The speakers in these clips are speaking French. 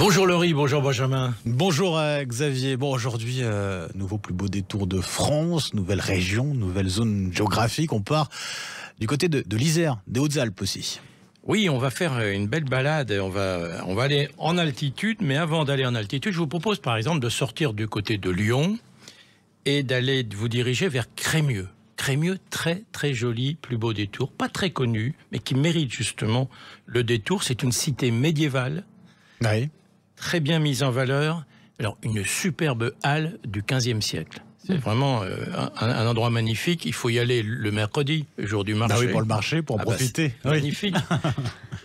Bonjour Laurie, bonjour Benjamin. Bonjour Xavier. Bon, aujourd'hui, nouveau plus beau détour de France, nouvelle région, nouvelle zone géographique. On part du côté de l'Isère, des Hautes-Alpes aussi. Oui, on va faire une belle balade, on va aller en altitude, mais avant d'aller en altitude, je vous propose par exemple de sortir du côté de Lyon et d'aller vous diriger vers Crémieux. Crémieux, très très joli, plus beau détour, pas très connu, mais qui mérite justement le détour. C'est une cité médiévale, Oui. très bien mise en valeur. Alors, une superbe halle du XVe siècle. C'est vraiment un endroit magnifique. Il faut y aller le mercredi, le jour du marché. Ah oui, pour le marché, pour en profiter. Oui. Magnifique.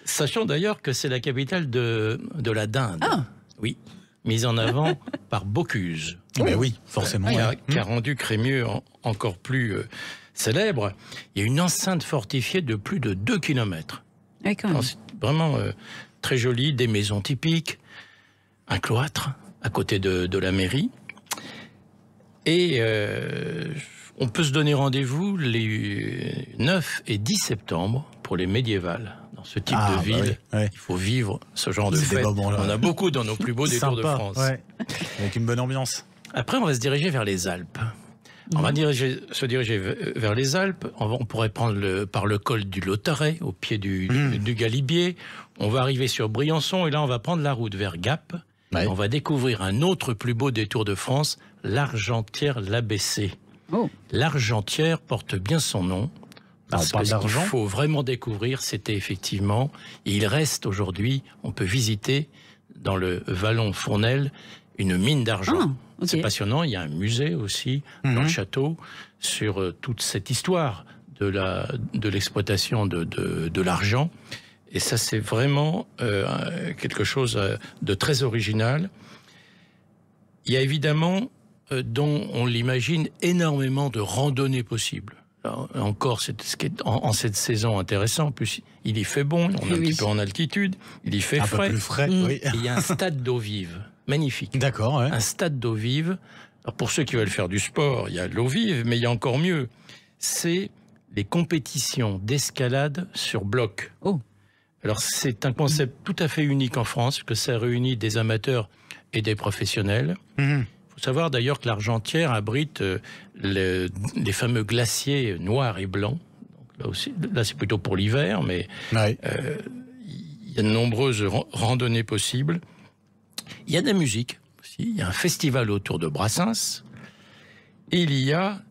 Sachant d'ailleurs que c'est la capitale de la dinde. Ah. Oui, mise en avant par Bocuse. Ben oui, forcément. Qui a rendu Crémieux encore plus célèbre. Il y a une enceinte fortifiée de plus de 2 km. Ouais, quand même. C'est vraiment très joli, des maisons typiques, un cloître à côté de la mairie. Et on peut se donner rendez-vous les 9 et 10 septembre pour les médiévales. Dans ce type de ville, il faut vivre ce genre de fête. On a beaucoup dans nos plus beaux détours de France. Ouais. Avec une bonne ambiance. Après, on va se diriger vers les Alpes. On va se diriger vers les Alpes. On pourrait prendre par le col du Lautaret, au pied du Galibier. On va arriver sur Briançon et là, on va prendre la route vers Gap. Ouais. Et on va découvrir un autre plus beau détour de France, l'Argentière-l'Abbessée. Oh. L'Argentière porte bien son nom. Parce que ce qu'il faut vraiment découvrir, c'était effectivement, et il reste aujourd'hui, on peut visiter dans le vallon Fournel une mine d'argent. Ah, okay. C'est passionnant, il y a un musée aussi dans le château sur toute cette histoire de l'exploitation de l'argent. Et ça, c'est vraiment quelque chose de très original. Il y a évidemment, dont on l'imagine, énormément de randonnées possibles. Alors, encore, c'est ce qui est en cette saison intéressant. En plus, il y fait bon, on est un petit peu en altitude, il y fait frais. Un peu plus frais, oui. Et il y a un stade d'eau vive, magnifique. D'accord, ouais. Un stade d'eau vive. Alors, pour ceux qui veulent faire du sport, il y a l'eau vive, mais il y a encore mieux. C'est les compétitions d'escalade sur bloc. Oh. Alors, c'est un concept tout à fait unique en France, que ça réunit des amateurs et des professionnels. Il faut savoir d'ailleurs que l'Argentière abrite les fameux glaciers noirs et blancs. Donc là c'est plutôt pour l'hiver, mais il y a de nombreuses randonnées possibles. Il y a de la musique aussi. Il y a un festival autour de Brassens. Et il y a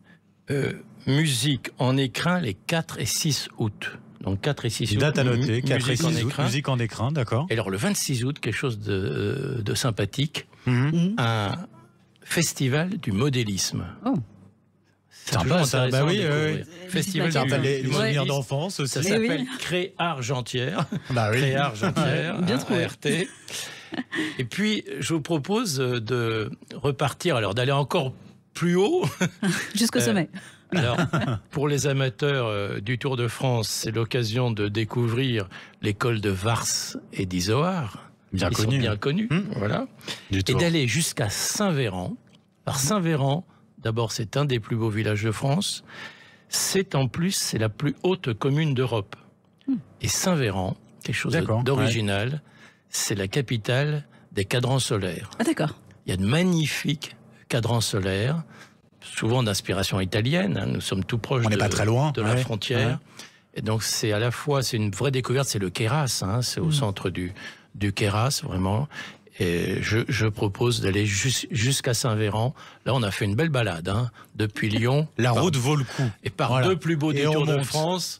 musique en écrin les 4 et 6 août. Donc 4 et 6 août, date à noter, 4 et 6 août, écrin. musique en écrin, d'accord. Et alors le 26 août, quelque chose de sympathique, un festival du modélisme. Oh. C'est sympa, ça. Bah oui, Festival ça rappelle les du souvenirs modélisme. d'enfance aussi. Ça s'appelle Cré-Argentière. Bah oui. Cré-Argentière, Bien trouvé. ART. Et puis, je vous propose de repartir, alors d'aller encore plus haut. Jusqu'au sommet. Alors, pour les amateurs du Tour de France, c'est l'occasion de découvrir les cols de Vars et d'Izoard. Ils sont bien connus, voilà. Et d'aller jusqu'à Saint-Véran. Par Saint-Véran, d'abord, c'est un des plus beaux villages de France. C'est en plus, c'est la plus haute commune d'Europe. Et Saint-Véran, quelque chose d'original, c'est la capitale des cadrans solaires. Ah d'accord. Il y a de magnifiques cadrans solaires, souvent d'inspiration italienne. Hein. Nous sommes tout proches pas très loin, de la frontière. Et donc, c'est à la fois, c'est une vraie découverte, c'est le Queyras, hein, c'est au centre du Queyras, vraiment. Et je propose d'aller jusqu'à Saint-Véran. Là, on a fait une belle balade, hein, depuis Lyon. La route vaut le coup. Et par deux plus beaux détours de France,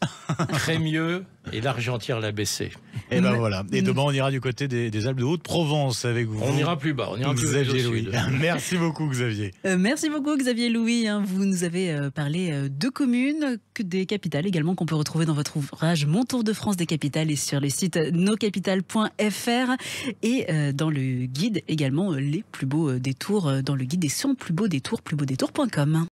Crémieux et l'Argentière-l'Abbessée. Et ben voilà. Et demain, on ira du côté des Alpes de Haute-Provence avec vous. On ira plus bas, on ira plus Xavier au Louis. sud. Merci beaucoup, Xavier. Merci beaucoup, Xavier Louis. Vous nous avez parlé de communes, des capitales également, qu'on peut retrouver dans votre ouvrage Mon Tour de France des capitales et sur le site noscapitales.fr. Et dans le guide également, les plus beaux détours, dans le guide des 100 plus beaux détours, plusbeaudétours.com.